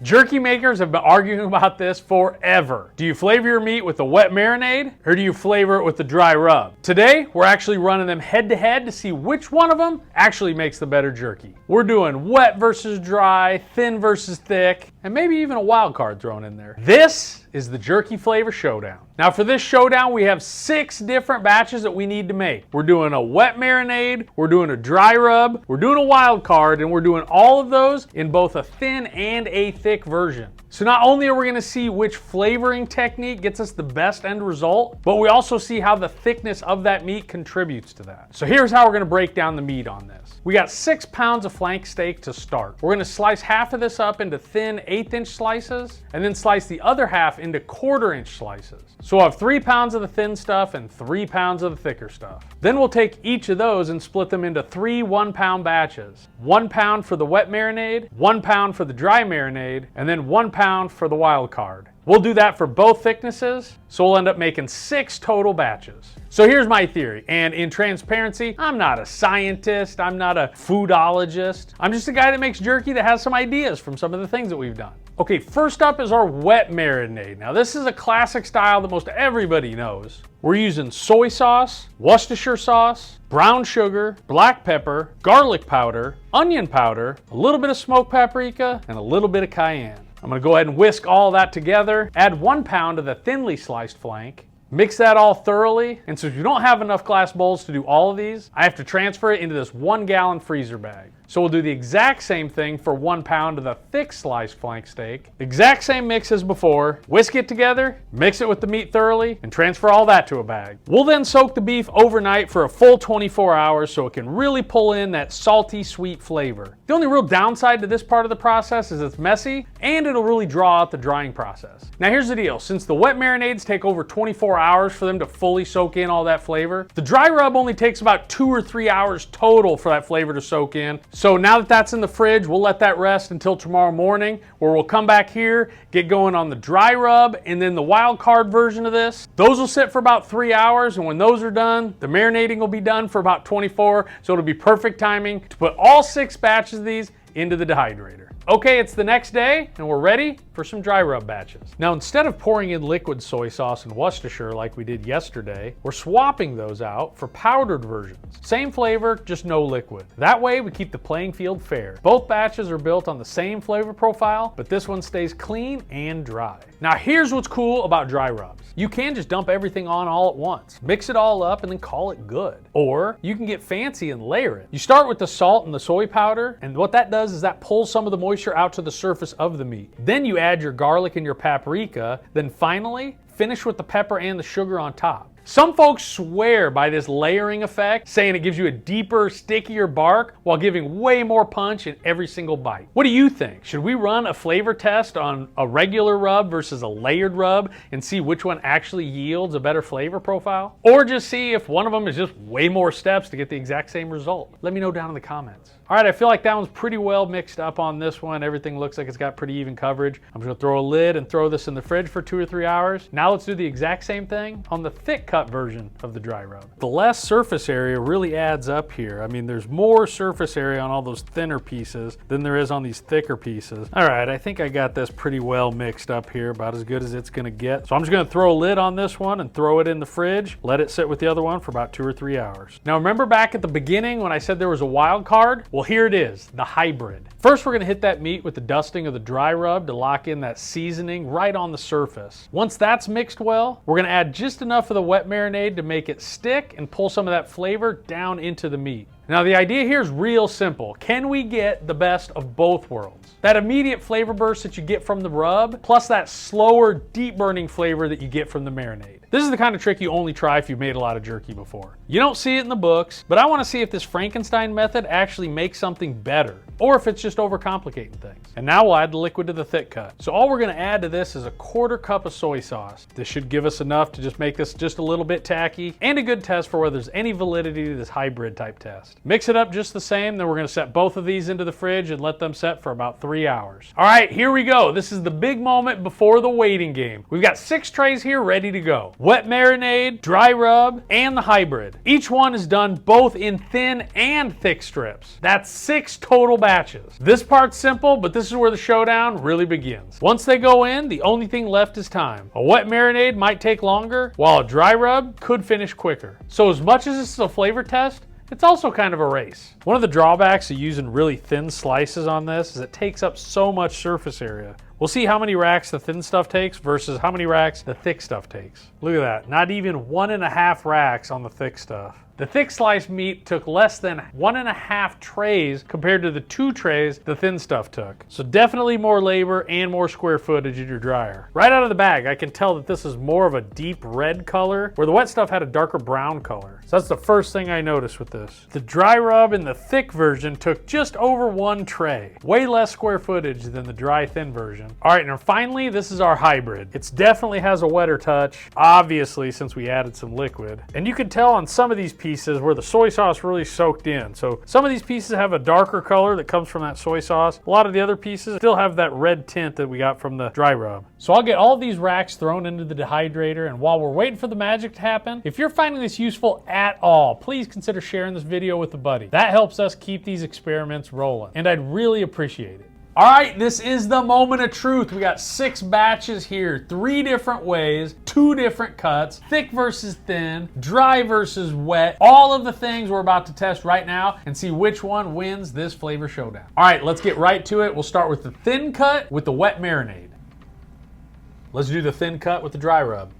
Jerky makers have been arguing about this forever. Do you flavor your meat with the wet marinade or do you flavor it with the dry rub? Today, we're actually running them head to head to see which one of them actually makes the better jerky. We're doing wet versus dry, thin versus thick, and maybe even a wild card thrown in there. This is the Jerky Flavor Showdown. Now for this showdown, we have 6 different batches that we need to make. We're doing a wet marinade, we're doing a dry rub, we're doing a wild card, and we're doing all of those in both a thin and a thick version. So not only are we gonna see which flavoring technique gets us the best end result, but we also see how the thickness of that meat contributes to that. So here's how we're gonna break down the meat on this. We got 6 pounds of flank steak to start. We're gonna slice half of this up into thin 1/8" slices, and then slice the other half into 1/4" slices. So we'll have 3 pounds of the thin stuff and 3 pounds of the thicker stuff. Then we'll take each of those and split them into 3 1-pound batches. 1 pound for the wet marinade, 1 pound for the dry marinade, and then 1 pound for the wild card. We'll do that for both thicknesses, so we'll end up making 6 total batches. So here's my theory, and in transparency, I'm not a scientist, I'm not a foodologist. I'm just a guy that makes jerky that has some ideas from some of the things that we've done. Okay, first up is our wet marinade. Now this is a classic style that most everybody knows. We're using soy sauce, Worcestershire sauce, brown sugar, black pepper, garlic powder, onion powder, a little bit of smoked paprika, and a little bit of cayenne. I'm gonna go ahead and whisk all that together, add 1 pound of the thinly sliced flank, mix that all thoroughly, and so if you don't have enough glass bowls to do all of these, I have to transfer it into this 1-gallon freezer bag. So we'll do the exact same thing for 1 pound of the thick sliced flank steak. Exact same mix as before, whisk it together, mix it with the meat thoroughly, and transfer all that to a bag. We'll then soak the beef overnight for a full 24 hours so it can really pull in that salty, sweet flavor. The only real downside to this part of the process is it's messy and it'll really draw out the drying process. Now here's the deal, since the wet marinades take over 24 hours for them to fully soak in all that flavor, the dry rub only takes about 2 or 3 hours total for that flavor to soak in. So now that that's in the fridge, we'll let that rest until tomorrow morning, where we'll come back here, get going on the dry rub, and then the wild card version of this. Those will sit for about 3 hours, and when those are done, the marinating will be done for about 24, so it'll be perfect timing to put all 6 batches of these into the dehydrator. Okay, it's the next day, and we're ready for some dry rub batches. Now, instead of pouring in liquid soy sauce and Worcestershire like we did yesterday, we're swapping those out for powdered versions. Same flavor, just no liquid. That way, we keep the playing field fair. Both batches are built on the same flavor profile, but this one stays clean and dry. Now, here's what's cool about dry rubs. You can just dump everything on all at once, mix it all up, and then call it good. Or you can get fancy and layer it. You start with the salt and the soy powder, and what that does is that pulls some of the moisture out to the surface of the meat. Then you add your garlic and your paprika, then finally finish with the pepper and the sugar on top. Some folks swear by this layering effect, saying it gives you a deeper, stickier bark while giving way more punch in every single bite. What do you think? Should we run a flavor test on a regular rub versus a layered rub and see which one actually yields a better flavor profile? Or just see if one of them is just way more steps to get the exact same result? Let me know down in the comments. All right, I feel like that one's pretty well mixed up on this one. Everything looks like it's got pretty even coverage. I'm just gonna throw a lid and throw this in the fridge for 2 or 3 hours. Now let's do the exact same thing on the thick cut version of the dry rub. The less surface area really adds up here. I mean, there's more surface area on all those thinner pieces than there is on these thicker pieces. All right, I think I got this pretty well mixed up here, about as good as it's gonna get. So I'm just gonna throw a lid on this one and throw it in the fridge, let it sit with the other one for about 2 or 3 hours. Now remember back at the beginning when I said there was a wild card? Well, here it is, the hybrid. First, we're gonna hit that meat with the dusting of the dry rub to lock in that seasoning right on the surface. Once that's mixed well, we're gonna add just enough of the wet marinade to make it stick and pull some of that flavor down into the meat. Now the idea here is real simple. Can we get the best of both worlds? That immediate flavor burst that you get from the rub, plus that slower, deep burning flavor that you get from the marinade. This is the kind of trick you only try if you've made a lot of jerky before. You don't see it in the books, but I want to see if this Frankenstein method actually makes something better, or if it's just overcomplicating things. And now we'll add the liquid to the thick cut. So all we're gonna add to this is a 1/4 cup of soy sauce. This should give us enough to just make this just a little bit tacky, and a good test for whether there's any validity to this hybrid type test. Mix it up just the same, then we're gonna set both of these into the fridge and let them set for about 3 hours. All right, here we go. This is the big moment before the waiting game. We've got 6 trays here ready to go. Wet marinade, dry rub, and the hybrid. Each one is done both in thin and thick strips. That's 6 total batches. This part's simple, but this is where the showdown really begins. Once they go in, the only thing left is time. A wet marinade might take longer, while a dry rub could finish quicker. So as much as this is a flavor test, it's also kind of a race. One of the drawbacks of using really thin slices on this is it takes up so much surface area. We'll see how many racks the thin stuff takes versus how many racks the thick stuff takes. Look at that, not even 1.5 racks on the thick stuff. The thick sliced meat took less than 1.5 trays compared to the 2 trays the thin stuff took. So definitely more labor and more square footage in your dryer. Right out of the bag, I can tell that this is more of a deep red color, where the wet stuff had a darker brown color. So that's the first thing I noticed with this. The dry rub in the thick version took just over 1 tray. Way less square footage than the dry thin version. All right, now finally, this is our hybrid. It definitely has a wetter touch, obviously, since we added some liquid. And you can tell on some of these pieces where the soy sauce really soaked in. So some of these pieces have a darker color that comes from that soy sauce. A lot of the other pieces still have that red tint that we got from the dry rub. So I'll get all of these racks thrown into the dehydrator, and while we're waiting for the magic to happen, if you're finding this useful at all, please consider sharing this video with a buddy. That helps us keep these experiments rolling, and I'd really appreciate it. All right, this is the moment of truth. We got 6 batches here, 3 different ways, 2 different cuts, thick versus thin, dry versus wet, all of the things we're about to test right now and see which one wins this flavor showdown. All right, let's get right to it. We'll start with the thin cut with the wet marinade. Let's do the thin cut with the dry rub.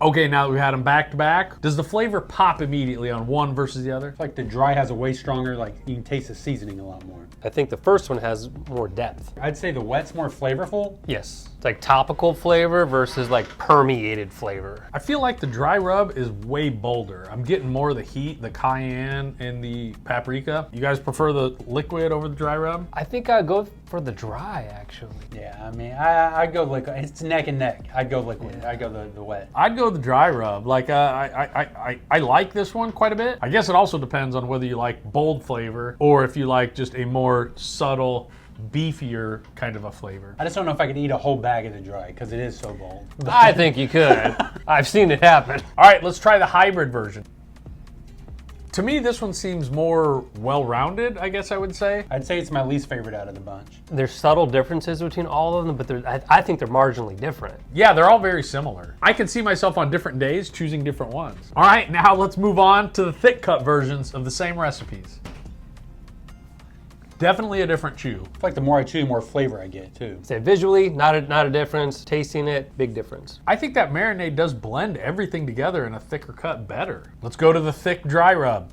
Okay, now that we've had them back to back, does the flavor pop immediately on one versus the other? It's like the dry has a way stronger, like you can taste the seasoning a lot more. I think the first one has more depth. I'd say the wet's more flavorful. Yes. It's like topical flavor versus like permeated flavor. I feel like the dry rub is way bolder. I'm getting more of the heat, the cayenne and the paprika. You guys prefer the liquid over the dry rub? I think I'd go for the dry, actually. Yeah, I mean, I'd go liquid. It's neck and neck. I'd go liquid. I'd go the wet. I'd go the dry rub. Like, I like this one quite a bit. I guess it also depends on whether you like bold flavor or if you like just a more subtle, beefier kind of a flavor. I just don't know if I could eat a whole bag of the dry because it is so bold. I think you could. I've seen it happen. All right, let's try the hybrid version. To me, this one seems more well-rounded, I guess I would say. I'd say it's my least favorite out of the bunch. There's subtle differences between all of them, but I think they're marginally different. Yeah, they're all very similar. I can see myself on different days choosing different ones. All right, now let's move on to the thick cut versions of the same recipes. Definitely a different chew. I feel like the more I chew, the more flavor I get too. Say visually, not a difference. Tasting it, big difference. I think that marinade does blend everything together in a thicker cut better. Let's go to the thick dry rub.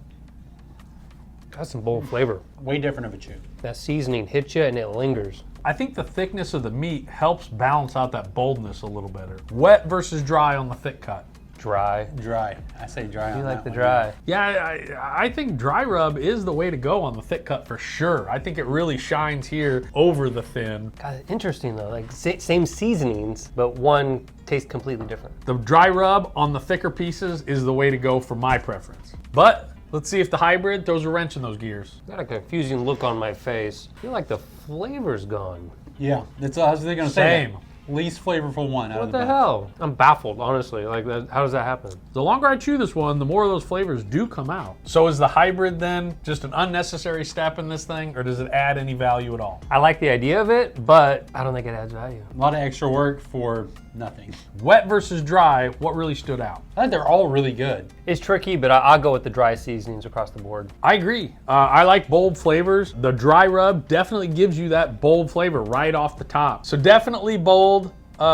That's some bold flavor. Way different of a chew. That seasoning hits you and it lingers. I think the thickness of the meat helps balance out that boldness a little better. Wet versus dry on the thick cut. Dry. Dry. I say dry on You like that the one. dry. Yeah, I think dry rub is the way to go on the thick cut for sure. I think it really shines here over the thin. God, interesting though. Like same seasonings, but one tastes completely different. The dry rub on the thicker pieces is the way to go for my preference. But let's see if the hybrid throws a wrench in those gears. Got a confusing look on my face. I feel like the flavor's gone. Yeah, that's what I was thinking. Same. Least flavorful one out of What the the bunch. hell? I'm baffled, honestly. Like, how does that happen? The longer I chew this one, the more of those flavors do come out. So is the hybrid then just an unnecessary step in this thing, or does it add any value at all? I like the idea of it, but I don't think it adds value. A lot of extra work for nothing. Wet versus dry, what really stood out? I think they're all really good. It's tricky, but I'll go with the dry seasonings across the board. I agree. I like bold flavors. The dry rub definitely gives you that bold flavor right off the top. So definitely bold.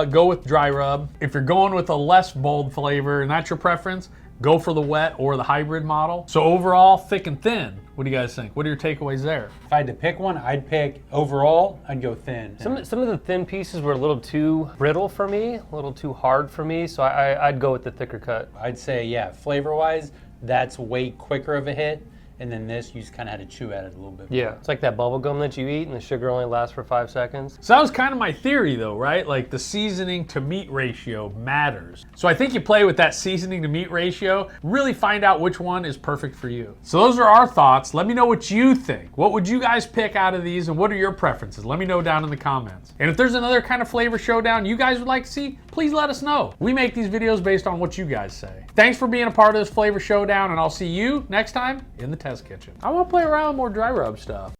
Go with dry rub. If you're going with a less bold flavor and that's your preference, go for the wet or the hybrid model. So overall, thick and thin. What do you guys think? What are your takeaways there? If I had to pick one, I'd pick overall, I'd go thin. Some of the thin pieces were a little too brittle for me, a little too hard for me, so I'd go with the thicker cut. I'd say, yeah, flavor-wise, that's way quicker of a hit. And then this, you just kind of had to chew at it a little bit. Yeah, it's like that bubble gum that you eat and the sugar only lasts for 5 seconds. So that was kind of my theory though, right? Like the seasoning to meat ratio matters. So I think you play with that seasoning to meat ratio, really find out which one is perfect for you. So those are our thoughts. Let me know what you think. What would you guys pick out of these and what are your preferences? Let me know down in the comments. And if there's another kind of flavor showdown you guys would like to see, please let us know. We make these videos based on what you guys say. Thanks for being a part of this flavor showdown and I'll see you next time in the test. Test kitchen. I want to play around with more dry rub stuff.